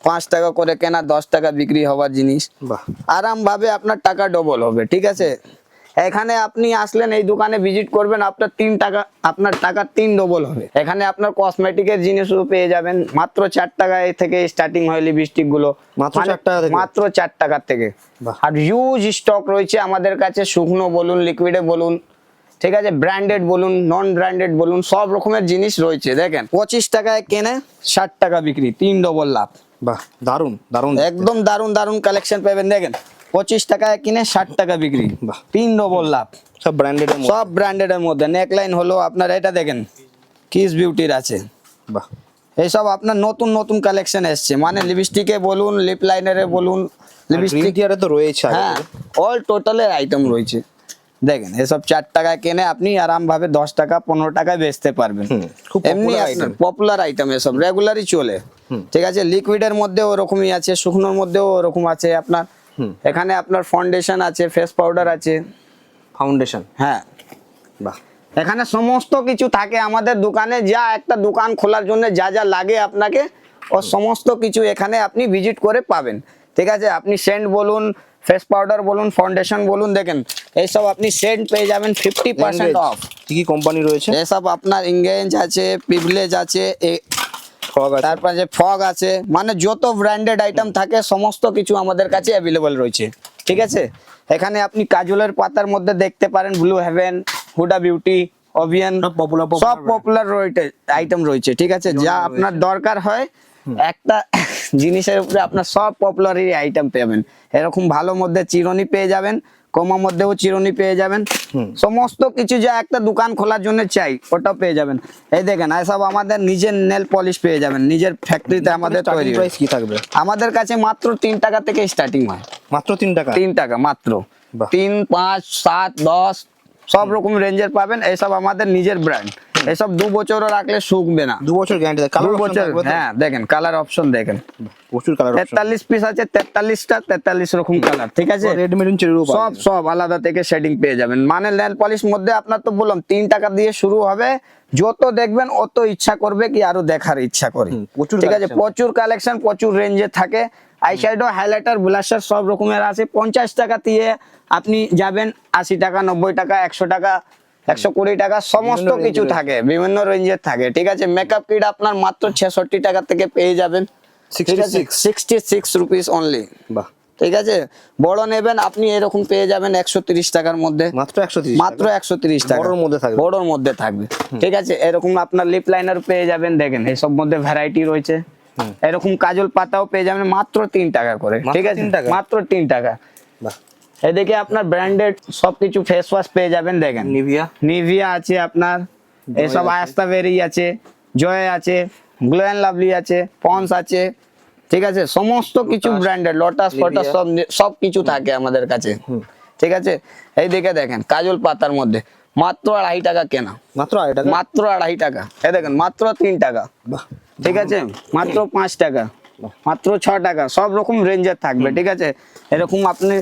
5 টাকা করে কেনা 10 টাকা বিক্রি হওয়ার জিনিস। বাহ। আরাম ভাবে আপনার টাকা ডবল হবে। ঠিক আছে, এখানে আপনি আসলেন, এই দোকানে ভিজিট করবেন, আপনার 3 টাকা, আপনার টাকা 3 ডবল হবে। এখানে আপনার কসমেটিকের জিনিসও পেয়ে যাবেন মাত্র 4 টাকা থেকে স্টার্টিং হয় লিপস্টিক গুলো। মাত্র 4 টাকা থেকে? মাত্র 4 টাকা থেকে। বাহ। আর হিউজ স্টক রয়েছে আমাদের কাছে, শুকনো বলুন, লিকুইডে বলুন, ঠিক আছে, ব্র্যান্ডেড বলুন, নন ব্র্যান্ডেড বলুন, সব রকমের জিনিস রয়েছে। দেখেন 25 টাকায় কেনে 60 টাকা বিক্রি, 3 ডবল লাভ। বাহ, দারুন দারুন, একদম দারুন দারুন কালেকশন পাবেন। দেখেন 25 টাকায় কিনে 60 টাকা বিক্রি, বাহ। 3 ডবল লাভ। সব ব্র্যান্ডেড এর মধ্যে। সব ব্র্যান্ডেড এর মধ্যে। নেকলাইন হলো আপনার, এটা দেখেন কিস বিউটির আছে। বাহ। এইসব আপনার নতুন নতুন কালেকশন এসছে, মানে লিপস্টিকে বলুন, লিপ লাইনারে বলুন, লিপস্টিক লিপস্টিক, টিয়ারে তো রয়েছে আগে হ্যাঁ, থেকে। অল টোটালের আইটেম রয়েছে। দেখেন এসব 4 টাকায় কেনে আপনি আরাম ভাবে 10 টাকা 15 টাকায় বেচতে পারবেন। খুব এমনি popular item। পপুলার আইটেম, এসব রেগুলারই চলে। ঠিক আছে, লিকুইডের মধ্যে ওরকমই আছে, শুকনোর মধ্যেও ওরকম আছে আপনার। এখানে আপনার ফাউন্ডেশন আছে, ফেস পাউডার আছে। ফাউন্ডেশন। হ্যাঁ, বাহ। এখানে সমস্ত কিছু থাকে আমাদের দোকানে। যা একটা দোকান খোলার জন্য যা যা লাগে আপনাকে, ও সমস্ত কিছু এখানে আপনি ভিজিট করে পাবেন। ঠিক আছে, আপনি সেন্ট বলুন, ফেস পাউডার বলুন, ফাউন্ডেশন বলুন, দেখেন এইসব আপনি সেন্ট পেয়ে যাবেন 50% অফ। কি কি কোম্পানি রয়েছে? এসব আপনার ইংগেজ আছে, প্রিভিলেজ আছে, ফগ আছে। তারপর যে ফগ আছে, মানে যত ব্র্যান্ডেড আইটেম থাকে সমস্ত কিছু আমাদের কাছে অ্যাভেলেবল রয়েছে। ঠিক আছে, এখানে আপনি কাজলের পাতার মধ্যে দেখতে পারেন ব্লু হেভেন, হুডা বিউটি, অভিয়ান, সব popular সব পপুলার আইটেম রয়েছে। ঠিক আছে, যা আপনার দরকার হয় একটা জিনিসের উপরে আপনার সব পপুলার আইটেম পাবেন। এরকম ভালো মধ্যে চিরুনি পেয়ে যাবেন, কমার মধ্যেও চিরুনি পেয়ে যাবেন, সমস্ত কিছু যা একটা দোকান খোলার জন্য চাই ওটা পেয়ে যাবেন। এই দেখেন এসব আমাদের নিজের নেল পলিশ পেয়ে যাবেন, নিজের ফ্যাক্টরিতে আমাদের তৈরি হয়। প্রাইস কি থাকবে? আমাদের কাছে মাত্র 3 টাকা থেকে স্টার্টিং হয়। মাত্র 3 টাকা? 3 টাকা মাত্র। বাহ। 3, 5, 7, 10 সব রকম রেঞ্জের পাবেন। এইসব আমাদের নিজের ব্র্যান্ড, এসব 2 বছরও রাখলে শুকবে না। 2 বছর গ্যারান্টি থাকে? 2 বছর, হ্যাঁ দেখেন কালার অপশন দেখেন, প্রচুর কালার অপশন। 43 পিস আছে, 43টা 43 রকম কালার, ঠিক আছে। রেড মেরুন চেরিও পাবেন। সব আলাদা থেকে শেডিং পেয়ে যাবেন। মানে নেল পলিশ মধ্যে আপনার তো বললাম 3 টাকা দিয়ে শুরু হবে, যত দেখবেন অত ইচ্ছা করবে কি আরো দেখার ইচ্ছা করে, প্রচুর ঠিক আছে। collection। প্রচুর কালেকশন, প্রচুর রেঞ্জে থাকে। আইশ্যাডো, হাইলাইটার, ব্লাশার সব রকমের আছে। 50 টাকা দিয়ে আপনি যাবেন, 80 টাকা, 90 টাকা, 100 টাকা, 120 টাকা, সমস্ত বিভিন্ন কিছু range-এর থাকে, বিভিন্ন রেঞ্জের থাকে, ঠিক আছে। মেকআপ কিট আপনার মাত্র 66 টাকা থেকে পেয়ে যাবেন, ঠিক আছে। 66 রুপিস অনলি, বাহ। ঠিক আছে। বড় নেবেন আপনি এরকম পেয়ে যাবেন 130 টাকার মধ্যে, মাত্র 130? মাত্র 130 টাকা, বড়র মধ্যে থাকবে? বড়র মধ্যে থাকবে, ঠিক আছে। এরকম আপনার লিপ লাইনার পেয়ে যাবেন, দেখেন এইসব মধ্যে ভ্যারাইটি রয়েছে। এরকম কাজল পাতাও পেয়ে যাবেন মাত্র 3 টাকা করে, ঠিক আছে, 3 টাকা? মাত্র 3 টাকা। বাহ। এদিকে আপনার ব্র্যান্ডেড সবকিছু ফেস ওয়াশ পেয়ে যাবেন, দেখেন নিভিয়া? নিভিয়া আছে আপনার, এসব আয়াস্তা বেরি আছে, জয় আছে, গ্লো অ্যান্ড লাভলি আছে, পন্স আছে, ঠিক আছে। সমস্ত কিছু ব্র্যান্ডেড, লোটাস ফটাস সব কিছু থাকে আমাদের কাছে, ঠিক আছে। এই দিকে দেখেন কাজল পাতার মধ্যে মাত্র 2.5 টাকা কেনা, মাত্র 2.5 টাকা? মাত্র 2.5 টাকা। এই দেখেন মাত্র 3 টাকা, বাহ। ঠিক আছে। মাত্র 5 টাকা, মাত্র 6 টাকা, সব রকম রেঞ্জের থাকবে, ঠিক আছে। এরকম আপনি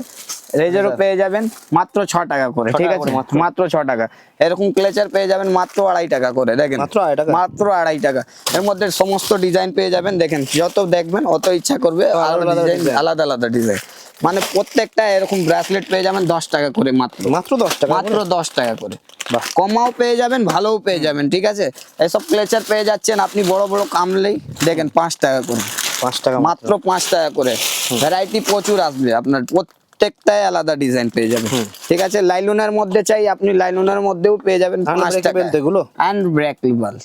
রেজারও পেয়ে যাবেন মাত্র 6 টাকা করে, 6 ঠিক টাকা আছে, করে মাত্র। মাত্র 6 টাকা। এরকম ক্লেচার পেয়ে যাবেন মাত্র 2.5 টাকা করে, দেখেন মাত্র 2.5 টাকা? মাত্র 2.5 টাকা। এর মধ্যে সমস্ত ডিজাইন পেয়ে যাবেন, দেখেন যত দেখবেন অত ইচ্ছা করবে আরো আলাদা ডিজাইন, design। আলাদা আলাদা ডিজাইন। মানে প্রত্যেকটা এরকম ব্রেসলেট পেয়ে যাবেন 10 টাকা করে, মাত্র মাত্র 10 টাকা? মাত্র 10 টাকা করে। বাহ। কমাও পেয়ে যাবেন, ভালোও পেয়ে যাবেন, ঠিক আছে। এসব ক্লেচার পেয়ে যাচ্ছেন আপনি বড় বড় কামলেই, দেখেন 5 টাকা করে, 5 টাকা মাত্র 5 টাকা করে। ভ্যারাইটি প্রচুর আসবে আপনার, প্রত্যেকটাই আলাদা ডিজাইন পেয়ে যাবেন, ঠিক আছে। লাইলুনের মধ্যে চাই আপনি লাইলুনের মধ্যেও পেয়ে যাবেন 5 টাকা। Unbreakable তো এগুলো? আনব্রেকেবল,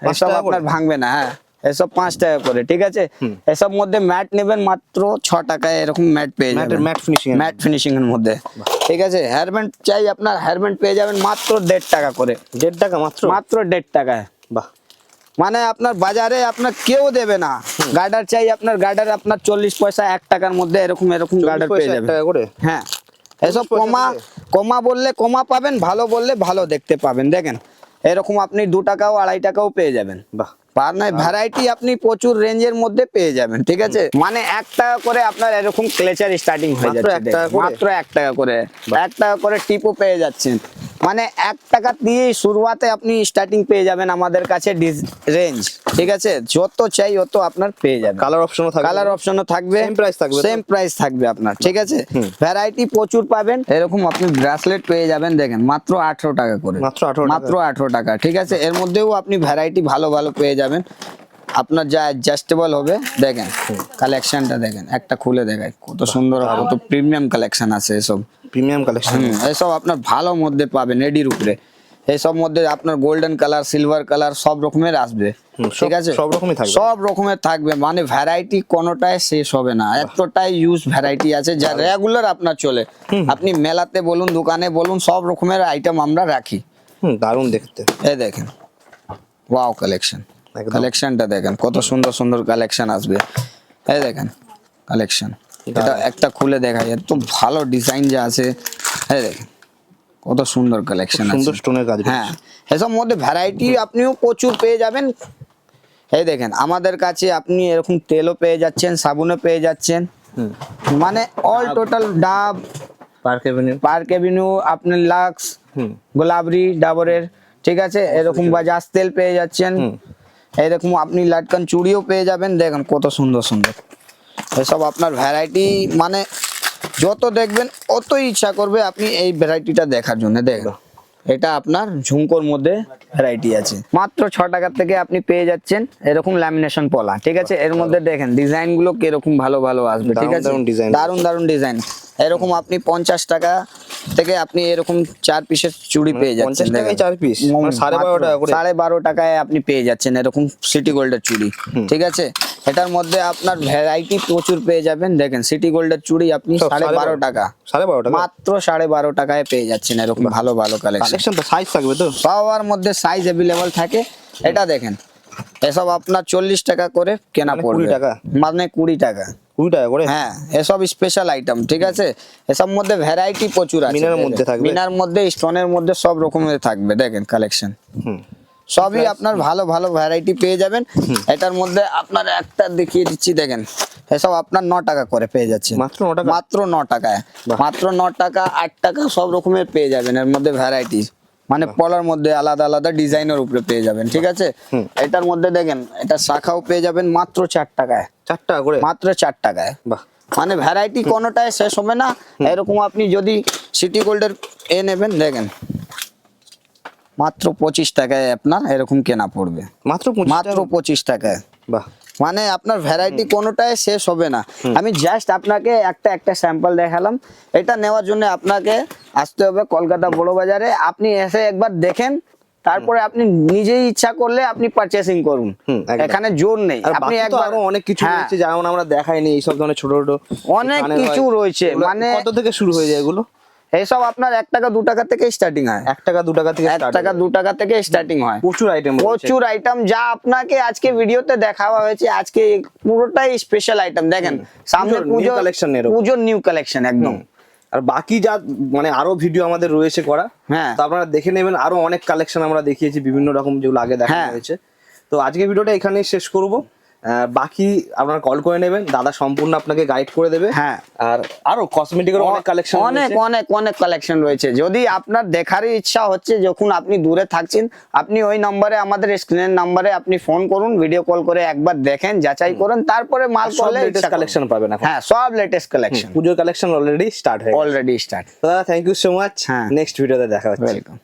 5 এসব টাকা আপনার করে? ভাঙবে না, হ্যাঁ এসব 5 টাকা করে, ঠিক আছে। এসব মধ্যে ম্যাট নেবেন মাত্র 6 টাকায়, এরকম ম্যাট পেয়ে যাবেন, ম্যাট ফিনিশিং? ম্যাট ফিনিশিং এর মধ্যে, ঠিক আছে। হেয়ার ব্যান্ড চাই আপনার, হেয়ার ব্যান্ড পেয়ে যাবেন মাত্র 1.5 টাকা করে, 1.5 টাকা মাত্র? মাত্র 1.5 টাকায়। বাহ। মানে আপনার বাজারে আপনার কেউ দেবে না। গার্ডার চাই আপনার, গার্ডার আপনার 40 পয়সা 1 টাকার মধ্যে এরকম এরকম গার্ডার পেয়ে 1 যাবেন, টাকা করে? হ্যাঁ। এসব 40 পয়সা কমা, করে? কমা বললে কমা পাবেন, ভালো বললে ভালো দেখতে পাবেন, দেখেন এরকম আপনি 2 টাকাও 2.5 টাকাও পেয়ে যাবেন। বাহ। মানে ভ্যারাইটি আপনি প্রচুর রেঞ্জের মধ্যে পেয়ে যাবেন, ঠিক আছে। মানে 1 টাকা করে আপনার এরকম ক্লেচার স্টার্টিং হয়ে মাত্র যাচ্ছে, 1 টাকা করে? মাত্র 1 টাকা করে, 1 টাকা করে টিপও পেয়ে যাচ্ছেন। মানে 1 টাকা দিয়ে শুরুয়াতে আপনি স্টার্টিং পেয়ে যাবেন আমাদের কাছে রেঞ্জ, ঠিক আছে। যত চাই অত আপনার পেয়ে যাবেন। কালার অপশনও থাকবে? কালার অপশনও থাকবে, Same price থাকবে তো? সেম প্রাইস থাকবে আপনার, ঠিক আছে। ভ্যারাইটি প্রচুর পাবেন। এরকম আপনি ব্রেসলেট পেয়ে যাবেন, দেখেন মাত্র 18 টাকা করে, মাত্র 18 টাকা? মাত্র 18 টাকা, ঠিক আছে। এর মধ্যেও আপনি ভ্যারাইটি ভালো ভালো পেয়ে যাবেন, আপনার যা অ্যাডজাস্টেবল হবে। দেখেন কালেকশনটা দেখেন, একটা খুলে দেখায় কত সুন্দর, কত প্রিমিয়াম কালেকশন আছে এসব। Premium collection? এসব আপনার ভালো মধ্যে পাবেন, এডির উপরে। এইসব মধ্যে আপনার গোল্ডেন কালার, সিলভার কালার সব রকমের আসবে, ঠিক আছে। সব রকমই থাকবে? সব রকমের থাকবে, মানে ভ্যারাইটি কোনোটাই শেষ হবে না, এতটাই ইউজ ভ্যারাইটি আছে যা রেগুলার আপনার চলে। আপনি মেলাতে বলুন, দোকানে বলুন, সব রকমের আইটেম আমরা রাখি। দারুণ দেখতে। এই দেখেন ওয়াও কালেকশন, একদম। কালেকশনটা দেখেন কত সুন্দর সুন্দর কালেকশন আসবে। এই দেখেন কালেকশন, এটা একটা খুলে দেখাই, এত ভালো ডিজাইন যা আছে। এই দেখেন কত সুন্দর কালেকশন আছে, সুন্দর স্টোনের কাজ? হ্যাঁ এসব মধ্যে ভ্যারাইটি আপনিও প্রচুর পেয়ে যাবেন। এই দেখেন আমাদের কাছে আপনি এরকম তেলও পেয়ে যাচ্ছেন, সাবুনও পেয়ে যাচ্ছেন, মানে অল টোটাল ডাব, পার্ক এভিনিউ? পার্ক এভিনিউ, আপনার লাক্স, গোলাবরি, ডাবরের, ঠিক আছে। এরকম বাজাজ তেল পেয়ে যাচ্ছেন, এরকম আপনি লাটকান চুড়িও পেয়ে যাবেন, দেখেন কত সুন্দর সুন্দর। এসব আপনার ভ্যারাইটি, মানে যত দেখবেন অতই ইচ্ছা করবে আপনি এই ভ্যারাইটিটা দেখার জন্য। দেখেন এটা আপনার ঝুমকোর মধ্যে ভ্যারাইটি আছে, মাত্র 6 টাকা থেকে আপনি পেয়ে যাচ্ছেন এরকম ল্যামিনেশন পলা, ঠিক আছে। এর মধ্যে দেখেন ডিজাইন গুলো কিরকম ভালো ভালো আসবে, ঠিক আছে, দারুণ design। দারুন দারুন ডিজাইন। এরকম আপনি 50 টাকা থেকে আপনি এরকম 4 পিসের চুড়ি পেয়ে যাচ্ছেন, 50 টাকায় 4 পিস? মানে 12.5 টাকা করে? 12.5 টাকায় আপনি পেয়ে যাচ্ছেন এরকম সিটি গোল্ডের চুড়ি, ঠিক আছে। এটার মধ্যে আপনার ভ্যারাইটি প্রচুর পেয়ে যাবেন। দেখেন সিটি গোল্ডের চুড়ি আপনি সব 12.5 টাকা, 12.5 টাকা মাত্র 12.5 টাকায় পেয়ে যাচ্ছেন এরকম ভালো ভালো কালেকশন। কালেকশন তো সাইজ থাকবে তো? সবার মধ্যে সাইজ অ্যাভেলেবল থাকে। এটা দেখেন এসব আপনার 40 টাকা করে কেনা মানে পড়বে, 20 টাকা? মানে 20 টাকা। 20 টাকা করে? হ্যাঁ, এসব স্পেশাল আইটেম, ঠিক আছে। এসব মধ্যে ভ্যারাইটি প্রচুর আছে। মিনার মধ্যে থাকবে? মিনার মধ্যে, স্টোনের মধ্যে সব রকমের থাকবে। দেখেন কালেকশন হুম। সবই আপনার ভালো ভালো ভ্যারাইটি পেয়ে যাবেন। এটার মধ্যে আপনার একটা দেখিয়ে দিচ্ছি, দেখেন এসব আপনার 9 টাকা করে পেয়ে যাচ্ছে। মাত্র 9 টাকা? মাত্র 9 টাকায়, বাহ। মাত্র 9 টাকা 8 টাকা সব রকমের পেয়ে যাবেন এর মধ্যে ভ্যারাইটি। মানে পলার মধ্যে আলাদা আলাদা ডিজাইনের উপরে পেয়ে যাবেন, ঠিক আছে। এটার মধ্যে দেখেন এটা শাখাও পেয়ে যাবেন মাত্র 4 টাকায়, 4 টাকা করে? মাত্র 4 টাকায়। বাহ। মানে ভ্যারাইটি কোনোটাই শেষ হবে না। এরকম আপনি যদি সিটি গোল্ডের নেবেন, দেখেন মাত্র 25 টাকায় আপনার এরকম কেনা পড়বে, মাত্র 25 মাত্র 25 টাকায়। বাহ। মানে আপনার ভ্যারাইটি কোনোটাই শেষ হবে না। আমি জাস্ট আপনাকে একটা স্যাম্পল দেখালাম। এটা নেওয়ার জন্য আপনাকে আসতে হবে কলকাতা বড় বাজারে। আপনি এসে একবার দেখেন, তারপরে আপনি নিজেই ইচ্ছা করলে আপনি পারচেসিং করুন। একদম। এখানে জোর নেই, আর আপনি বাকি তো একবার আরো অনেক কিছু হ্যাঁ, রয়েছে যেমন আমরা দেখাইনি, এইসব ধরনের ছোট ছোট অনেক কানের কিছু হয়। রয়েছে। এগুলো মানে কত থেকে শুরু হয়ে যায় এগুলো? এইসব আপনার 1 টাকা 2 টাকা থেকে স্টার্টিং হয়। 1 টাকা 2 টাকা থেকে 1 start টাকা হয়। 2 টাকা থেকে স্টার্টিং হয়। প্রচুর আইটেম প্রচুর আইটেম যা আপনাকে আজকে ভিডিওতে দেখাওয়া হয়েছে, আজকে পুরোটাই স্পেশাল আইটেম। দেখেন সামনে পুজোর new পুজো, collection এরকম। পুজোর নিউ কালেকশন একদম। আর বাকি যা মানে আরো ভিডিও আমাদের রয়েছে করা, হ্যাঁ। তো আপনারা দেখে নেবেন। আরো অনেক কালেকশন আমরা দেখিয়েছি বিভিন্ন রকম, যেগুলো আগে দেখানো হ্যাঁ। হয়েছে। তো আজকে ভিডিওটা এখানেই শেষ করব। বাকি আপনারা কল করে নেবেন, দাদা সম্পূর্ণ আপনাকে গাইড করে দেবে। হ্যাঁ। আর আরো কসমেটিকের অনেক কালেকশন অনেক অনেক অনেক কালেকশন রয়েছে। যদি আপনার দেখারই ইচ্ছা হচ্ছে, যখন আপনি দূরে থাকছেন, আপনি ওই নম্বরে, আমাদের স্ক্রিনের নম্বরে আপনি ফোন করুন, ভিডিও কল করে একবার দেখেন, যাচাই করুন, তারপরে মাল সব করলে লেটেস্ট কালেকশন পাবেন এখন। হ্যাঁ, সব লেটেস্ট কালেকশন পুজোর কালেকশন অলরেডি স্টার্ট হয়ে গেছে। Already start. তো দাদা থ্যাংক ইউ সো মাচ। হ্যাঁ। নেক্সট ভিডিওতে দেখা হচ্ছে। ওয়েলকাম।